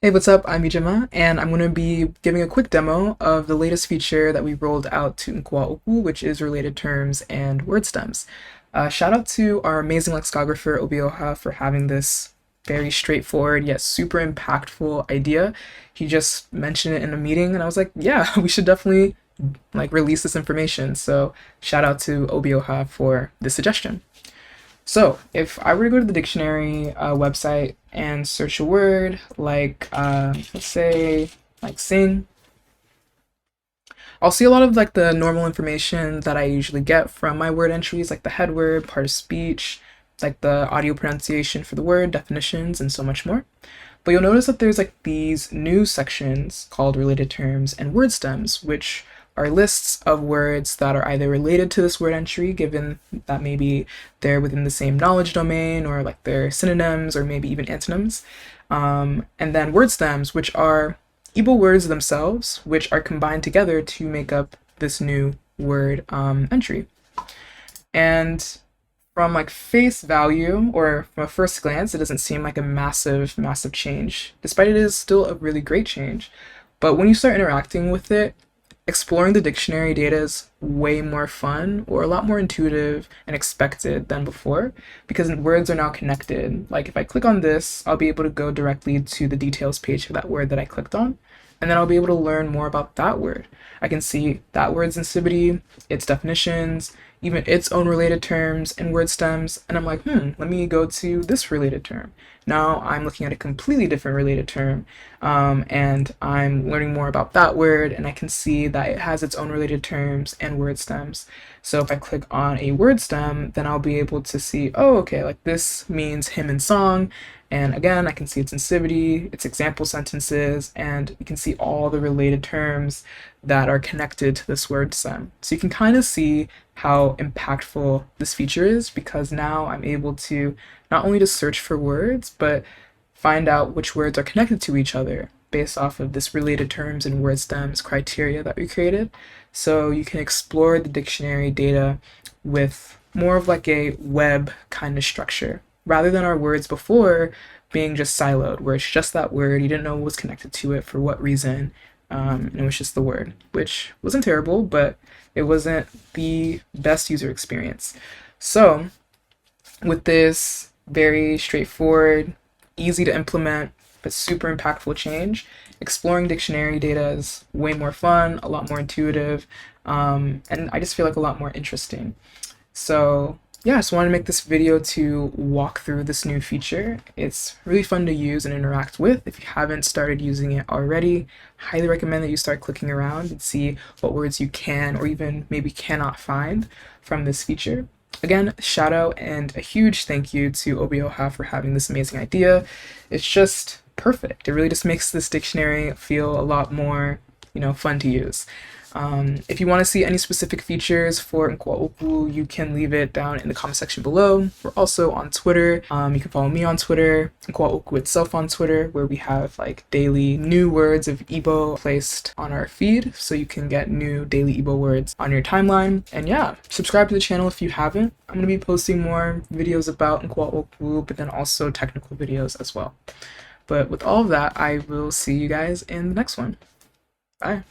Hey, what's up? I'm Ijemma, and I'm going to be giving a quick demo of the latest feature that we rolled out to Nkọwa, which is related terms and word stems. Shout out to our amazing lexicographer, Obioha, for having this very straightforward yet super impactful idea. He just mentioned it in a meeting, and I was like, yeah, we should definitely release this information. So shout out to Obioha for this suggestion. So, if I were to go to the dictionary website and search a word like, let's say, like sing, I'll see a lot of the normal information that I usually get from my word entries, like the head word, part of speech, like the audio pronunciation for the word, definitions, and so much more. But you'll notice that there's these new sections called related terms and word stems, which are lists of words that are either related to this word entry, given that maybe they're within the same knowledge domain, or they're synonyms, or maybe even antonyms. And then word stems, which are Igbo words themselves, which are combined together to make up this new word entry. And from face value, or from a first glance, it doesn't seem like a massive change, despite it is still a really great change. But when you start interacting with it, exploring the dictionary data is way more fun, or a lot more intuitive and expected than before, because words are now connected. Like if I click on this, I'll be able to go directly to the details page of that word that I clicked on, and then I'll be able to learn more about that word. I can see that word's incivity, its definitions, even its own related terms and word stems, and I'm like, let me go to this related term. Now I'm looking at a completely different related term, and I'm learning more about that word, and I can see that it has its own related terms and word stems. So if I click on a word stem, then I'll be able to see, oh, okay, this means hymn and song, and again, I can see its incivity, its example sentences, and you can see all the related terms that are connected to this word stem. So you can kind of see how impactful this feature is, because now I'm able to not only just search for words, but find out which words are connected to each other based off of this related terms and word stems criteria that we created. So you can explore the dictionary data with more of a web kind of structure, rather than our words before being just siloed, where it's just that word, you didn't know what was connected to it for what reason, and it was just the word, which wasn't terrible, but it wasn't the best user experience. So with this very straightforward, easy to implement, but super impactful change, exploring dictionary data is way more fun, a lot more intuitive, and I just feel a lot more interesting. So yeah, I just wanted to make this video to walk through this new feature. It's really fun to use and interact with. If you haven't started using it already, highly recommend that you start clicking around and see what words you can or even maybe cannot find from this feature. Again, shout out and a huge thank you to Obioha for having this amazing idea. It's just perfect. It really just makes this dictionary feel a lot more, fun to use. If you want to see any specific features for Nkọwa, you can leave it down in the comment section below. We're also on Twitter. You can follow me on Twitter, Nkọwa itself on Twitter, where we have daily new words of Igbo placed on our feed, so you can get new daily Igbo words on your timeline. And yeah, subscribe to the channel if you haven't. I'm going to be posting more videos about Nkọwa, but then also technical videos as well. But with all of that, I will see you guys in the next one. Bye.